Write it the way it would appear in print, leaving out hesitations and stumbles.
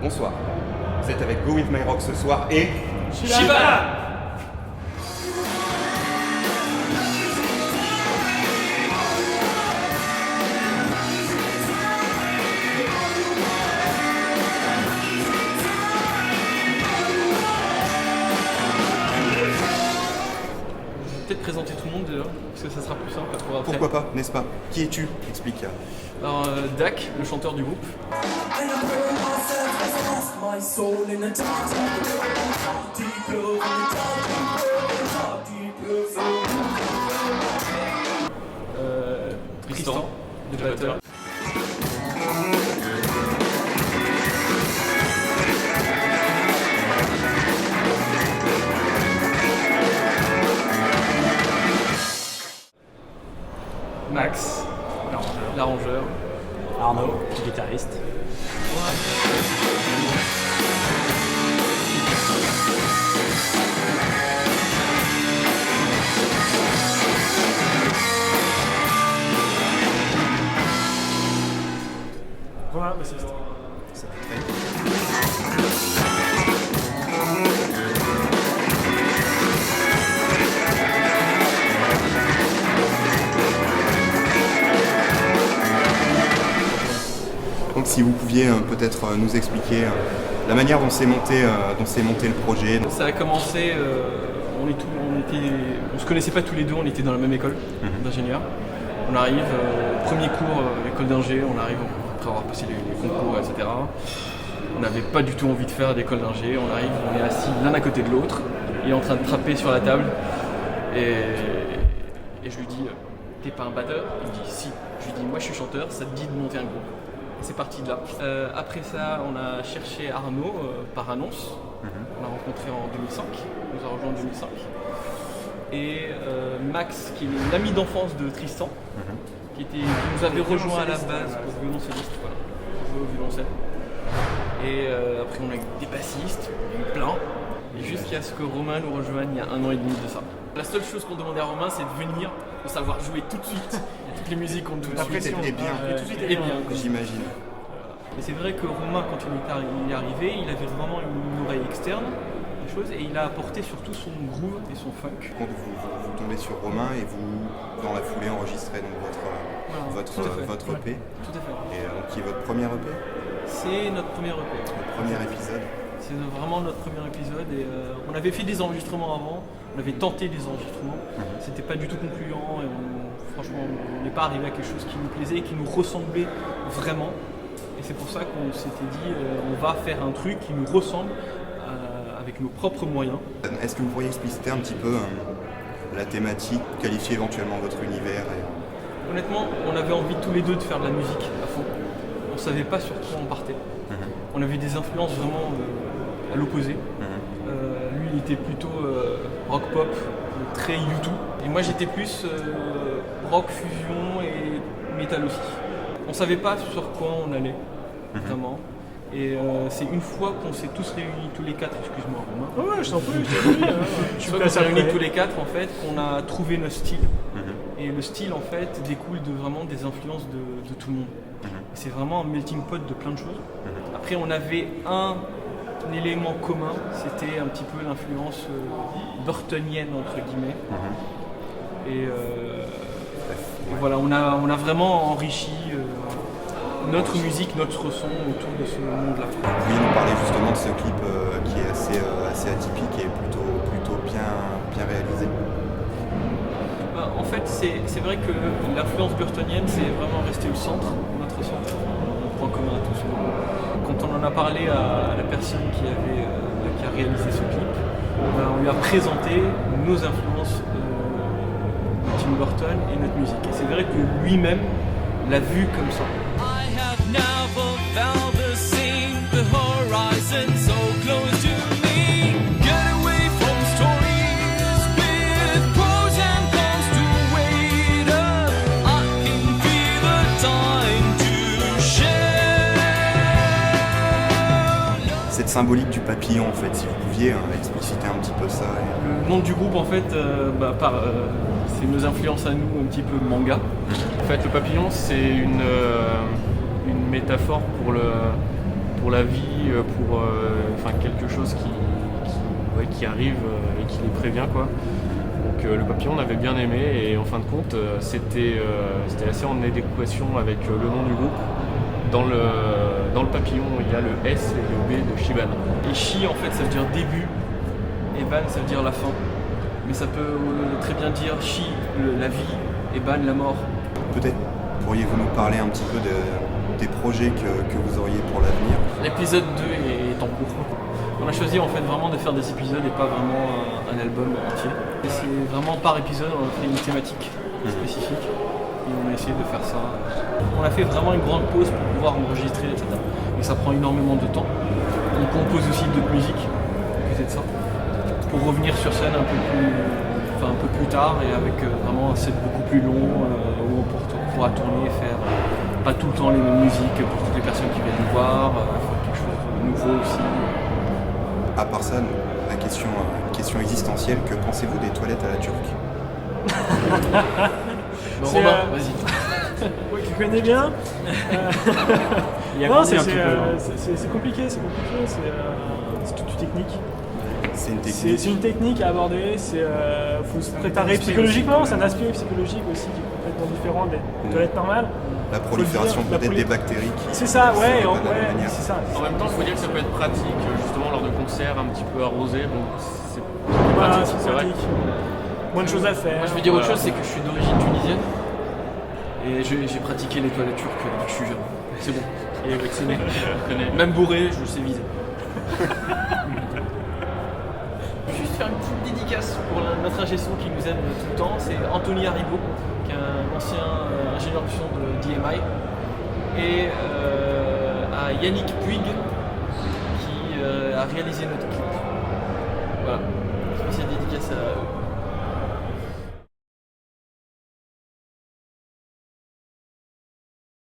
Bonsoir, vous êtes avec Go With My Rock ce soir et... Shiva! Peut-être présenter tout le monde déjà, parce que ça sera plus simple pour après. Pourquoi pas, n'est-ce pas? Qui es-tu? Explique. Alors, Dak, le chanteur du groupe. Tristan, le batteur. Max, l'arrangeur. Arnaud, guitariste. Voilà, bah c'est ça. Ça va être fait. Donc si vous pouviez peut-être nous expliquer la manière dont s'est monté le projet. Ça a commencé, on se connaissait pas tous les deux, on était dans la même école d'ingénieur. On arrive, premier cours, école d'ingé, on arrive après avoir passé les concours, etc. On n'avait pas du tout envie de faire d'école d'ingé, on arrive, on est assis l'un à côté de l'autre, il est en train de frapper sur la table et je lui dis t'es pas un batteur? Il me dit si. Je lui dis moi je suis chanteur, ça te dit de monter un groupe. C'est parti de là. Après ça, on a cherché Arnaud par annonce. On l'a rencontré en 2005. Il nous a rejoint en 2005. Et Max, qui est l'ami d'enfance de Tristan, qui nous avait rejoint à la base pour violoncelliste. Voilà, jouer au violoncelle. Et après, on a eu des bassistes, on a eu plein. Et jusqu'à ce que Romain nous rejoigne il y a 1 an et demi de ça. La seule chose qu'on demandait à Romain, c'est de venir, de savoir jouer tout de suite. Toutes les musiques qu'on tout de suite. Et bien, j'imagine. Et c'est vrai que Romain, quand il est arrivé, il avait vraiment une oreille externe des choses et il a apporté surtout son groove et son funk. Quand vous tombez sur Romain et vous, dans la foulée, enregistrez donc votre EP. Tout à fait. Et qui est votre premier EP? C'est notre premier EP. Le premier épisode. C'est vraiment notre premier épisode et on avait fait des enregistrements avant, on avait tenté des enregistrements, c'était pas du tout concluant et franchement on n'est pas arrivé à quelque chose qui nous plaisait et qui nous ressemblait vraiment. Et c'est pour ça qu'on s'était dit on va faire un truc qui nous ressemble avec nos propres moyens. Est-ce que vous pourriez expliciter un petit peu la thématique, qualifier éventuellement votre univers Honnêtement, on avait envie tous les deux de faire de la musique à fond. On ne savait pas sur quoi on partait. On avait des influences vraiment à l'opposé. Lui, il était plutôt rock pop, très U2. Et moi, j'étais plus rock fusion et métal aussi. On savait pas sur quoi on allait, vraiment. Et c'est une fois qu'on s'est tous réunis, tous les quatre, excuse-moi Romain. Ouais, je t'en prie, Une fois qu'on s'est réunis tous les quatre, en fait, qu'on a trouvé notre style. Et le style, en fait, découle vraiment des influences de tout le monde. C'est vraiment un melting pot de plein de choses. Après, on avait un élément commun, c'était un petit peu l'influence burtonienne, entre guillemets. Et voilà, on a vraiment enrichi notre musique, notre son autour de ce monde-là. Vous pouviez nous parler justement de ce clip qui est assez atypique et plutôt bien réalisé. En fait, c'est vrai que l'influence burtonienne, c'est vraiment resté au centre, notre centre, un point commun à tous. Quand on en a parlé à la personne qui a réalisé ce clip, on lui a présenté nos influences de Tim Burton et notre musique. Et c'est vrai que lui-même l'a vu comme ça. Cette symbolique du papillon, en fait, si vous pouviez expliciter un petit peu ça Le nom du groupe, en fait, c'est nos influences à nous, un petit peu manga. En fait, le papillon, c'est une métaphore pour la vie, pour quelque chose qui arrive et qui les prévient, quoi. Donc le papillon, on avait bien aimé et en fin de compte, c'était assez en adéquation avec le nom du groupe. Dans le papillon, il y a le S et le B de Shiban. Et Shi, en fait, ça veut dire début, et Ban, ça veut dire la fin. Mais ça peut très bien dire Shi, la vie, et Ban, la mort. Peut-être pourriez-vous nous parler un petit peu des projets que vous auriez pour l'avenir? L'épisode 2 est en cours. On a choisi en fait vraiment de faire des épisodes et pas vraiment un album entier. Et c'est vraiment par épisode, on a fait une thématique spécifique et on a essayé de faire ça. On a fait vraiment une grande pause pour pouvoir enregistrer, etc. Et ça prend énormément de temps. On compose aussi d'autres musiques, à côté de ça, pour revenir sur scène un peu plus tard et avec vraiment un set beaucoup plus long où on pourra tourner et faire pas tout le temps les mêmes musiques pour toutes les personnes qui viennent nous voir, faire quelque chose de nouveau aussi. À part ça, la question existentielle, que pensez-vous des toilettes à la turque? Romain, vas-y. Oui, tu connais bien. Il y a Non, grandi c'est un petit peu, hein. compliqué, c'est toute une technique. C'est une technique. C'est une technique à aborder, faut se préparer psychologiquement, c'est un aspect psychologique aussi qui est complètement différent des toilettes normales. La prolifération Faut le dire, peut-être des bactéries. C'est ça, ouais, pas de la même manière. c'est ça. En même temps, il faut dire que ça peut être pratique, justement lors de concerts un petit peu arrosés. Bon, c'est Voilà, pratique, c'est vrai. pratique. Moins de choses à faire. Moi, je veux dire autre chose, c'est que je suis d'origine tunisienne et j'ai pratiqué les toilettes turques depuis que je suis jeune. C'est bon. Il est vacciné. Je connais. Même bourré, je sais viser. Juste faire une petite dédicace pour notre ingé son qui nous aide tout le temps, c'est Anthony Haribo, qui est un ancien ingénieur de son de DMI, et à Yannick Puig qui a réalisé notre clip. Voilà, spéciale dédicace à eux.